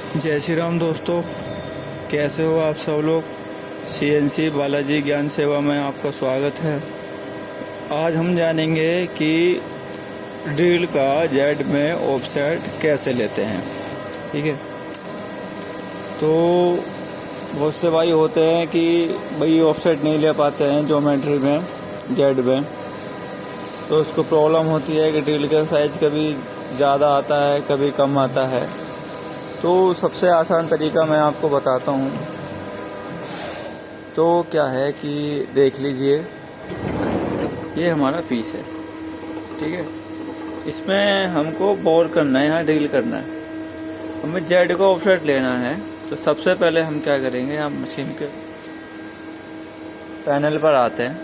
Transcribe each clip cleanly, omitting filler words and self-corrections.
जय श्री राम दोस्तों, कैसे हो आप सब लोग। सीएनसी बालाजी ज्ञान सेवा में आपका स्वागत है। आज हम जानेंगे कि ड्रिल का जेड में ऑफसेट कैसे लेते हैं। ठीक है, तो बहुत से भाई होते हैं कि भाई ऑफसेट नहीं ले पाते हैं ज्योमेट्री में जेड में, तो उसको प्रॉब्लम होती है कि ड्रिल का साइज कभी ज़्यादा आता है कभी कम आता है। तो सबसे आसान तरीका मैं आपको बताता हूँ। तो क्या है कि देख लीजिए, ये हमारा पीस है। ठीक है, इसमें हमको बोर करना है, यहाँ ड्रिल करना है। हमें जेड का ऑफसेट लेना है। तो सबसे पहले हम क्या करेंगे, हम मशीन के पैनल पर आते हैं।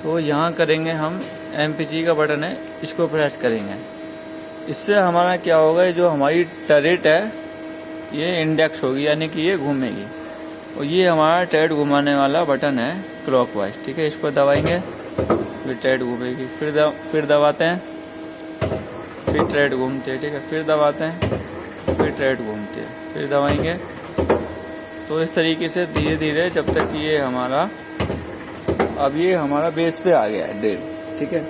तो यहाँ करेंगे हम एमपीजी का बटन है, इसको प्रेस करेंगे। इससे हमारा क्या होगा, जो हमारी टरेट है ये इंडेक्स होगी, यानी कि ये घूमेगी। और ये हमारा टरेट घुमाने वाला बटन है क्लॉकवाइज। ठीक है, इसको दबाएंगे फिर टरेट घूमेगी, फिर दबाते हैं फिर टरेट घूमती है। ठीक है, फिर दबाते हैं फिर टरेट घूमती है, फिर दबाएंगे। तो इस तरीके से धीरे धीरे जब तक ये हमारा, अब ये हमारा बेस पे आ गया है ड्रिल। ठीक है,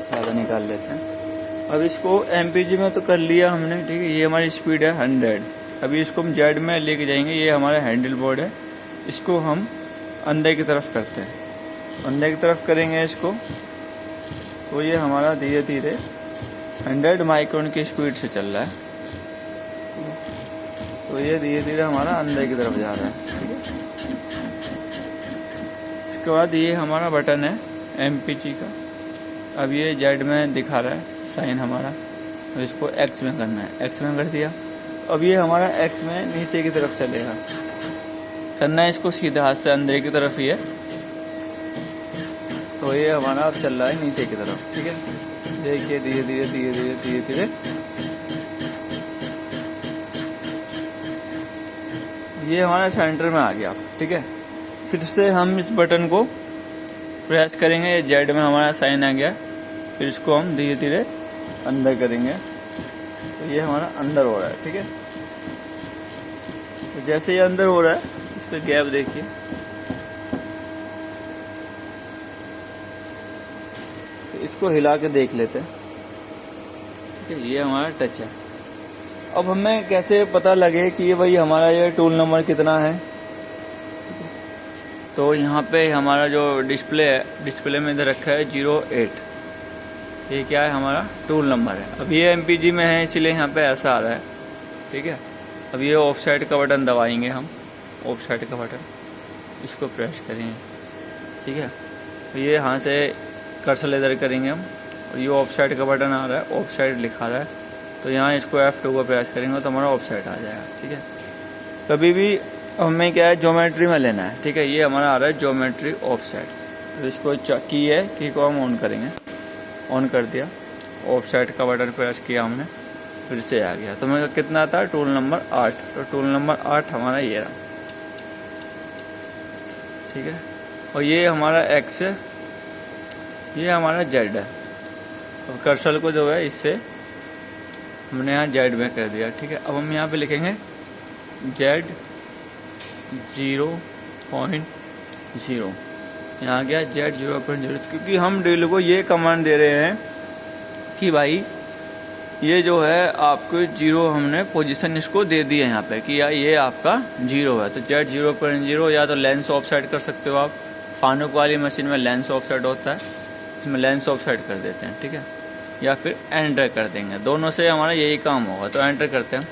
ज़्यादा निकाल लेते हैं। अब इसको एमपीजी में तो कर लिया हमने। ठीक है, ये हमारी स्पीड है 100। अभी इसको हम जेड में लेके जाएंगे। ये हमारा हैंडल बोर्ड है, इसको हम अंदर की तरफ करते हैं। अंदर की तरफ करेंगे इसको, तो ये हमारा धीरे धीरे 100 माइक्रोन की स्पीड से चल रहा है। तो ये धीरे धीरे हमारा अंदर की तरफ जा रहा है। ठीक है, उसके बाद ये हमारा बटन है एमपीजी का। अब ये जेड में दिखा रहा है साइन हमारा, अब इसको एक्स में करना है। एक्स में कर दिया। अब ये हमारा एक्स में नीचे की तरफ चलेगा। करना है इसको सीधे हाथ से अंदर की तरफ ही है। तो ये हमारा अब चल रहा है नीचे की तरफ। ठीक है, देखिए धीरे धीरे धीरे धीरे धीरे धीरे ये हमारा सेंटर में आ गया। ठीक है, फिर से हम इस बटन को प्रेस करेंगे। ये जेड में हमारा साइन आ गया। फिर इसको हम धीरे धीरे अंदर करेंगे, तो ये हमारा अंदर हो रहा है। ठीक है, तो जैसे ये अंदर हो रहा है, इस पर गैप देखिए। तो इसको हिला के देख लेते हैं। ठीक है, ये हमारा टच है। अब हमें कैसे पता लगे कि ये भाई हमारा ये टूल नंबर कितना है। तो यहाँ पे हमारा जो डिस्प्ले है, डिस्प्ले में इधर रखा है 08। ये क्या है, हमारा टूल नंबर है। अब ये एमपीजी में है इसलिए यहाँ पे ऐसा आ रहा है। ठीक है, अब ये ऑफसेट का बटन दबाएंगे हम। ऑफसेट का बटन, इसको प्रेस करेंगे। ठीक है, तो ये यहाँ से कर्सर इधर करेंगे हम, और ये ऑफसेट का बटन आ रहा है, ऑफसेट लिखा रहा है। तो यहाँ इसको F2 को प्रेस करेंगे तो हमारा ऑफसेट आ जाएगा। ठीक है, कभी भी हमें क्या है, ज्योमेट्री में लेना है। ठीक है, ये हमारा आ रहा है ज्योमेट्री ऑफसेट। तो इसको की है, की को हम ऑन करेंगे। ऑन कर दिया, ऑफसेट का बटन प्रेस किया हमने, फिर से आ गया। तो मेरा कितना था, टूल नंबर 8। तो टूल नंबर 8 हमारा ये रहा। ठीक है, और ये हमारा एक्स है, ये हमारा जेड है। तो कर्सर को जो है इससे हमने यहाँ जेड में कर दिया। ठीक है, अब हम यहाँ पे लिखेंगे जेड 0.0। यहाँ गया जेड 0.0, क्योंकि हम ड्रिल को ये कमांड दे रहे हैं कि भाई ये जो है आपको 0, हमने पोजीशन इसको दे दी है यहाँ पे कि यार ये आपका 0 है। तो जेड 0.0, या तो लेंस ऑफसेट कर सकते हो आप। फानुक वाली मशीन में लेंस ऑफसेट होता है, इसमें लेंस ऑफसेट कर देते हैं। ठीक है, या फिर एंटर कर देंगे। दोनों से हमारा यही काम होगा। तो एंटर करते हैं,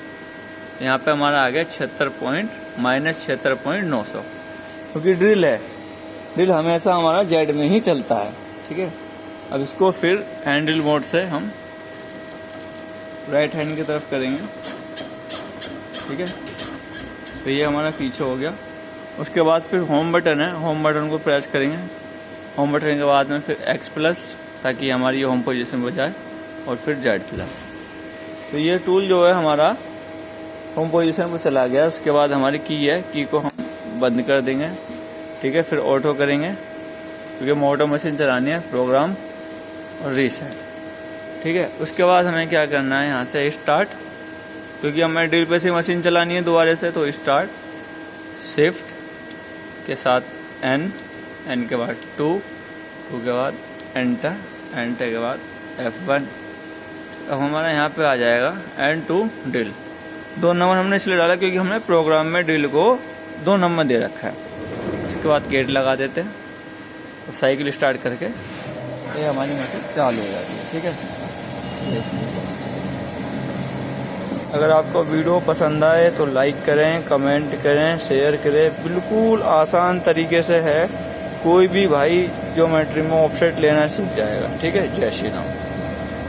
तो यहाँ पे हमारा आ गया 76.-76.900, क्योंकि ड्रिल है। ड्रिल हमेशा हमारा जेड में ही चलता है। ठीक है, अब इसको फिर हैंडल मोड से हम राइट हैंड की तरफ करेंगे। ठीक है, तो ये हमारा पीछे हो गया। उसके बाद फिर होम बटन है, होम बटन को प्रेस करेंगे। होम बटन के बाद में फिर X+, ताकि हमारी होम पोजीशन हो जाए, और फिर Z+। तो ये टूल जो है हमारा होम पोजीशन पर चला गया। उसके बाद हमारी की है, की को हम बंद कर देंगे। ठीक है, फिर ऑटो करेंगे, क्योंकि मोटर मशीन चलानी है, प्रोग्राम और रीसेट। ठीक है। उसके बाद हमें क्या करना है, यहाँ से स्टार्ट, क्योंकि हमें ड्रिल पे से मशीन चलानी है दोबारा से, तो स्टार्ट, शिफ्ट के साथ N, N के बाद 2 के बाद एंटर, एंटर के बाद F1। अब हमारा यहाँ पे आ जाएगा N2 ड्रिल। 2 नंबर हमने इसलिए डाला क्योंकि हमने प्रोग्राम में ड्रिल को 2 नंबर दे रखा है। उसके बाद गेट लगा देते हैं और साइकिल स्टार्ट करके ये हमारी मशीन चालू हो जाती है। ठीक है। अगर आपको वीडियो पसंद आए तो लाइक करें, कमेंट करें, शेयर करें। बिल्कुल आसान तरीके से है, कोई भी भाई ज्योमेट्री में ऑफसेट लेना सीख जाएगा। ठीक है। जय श्री राम।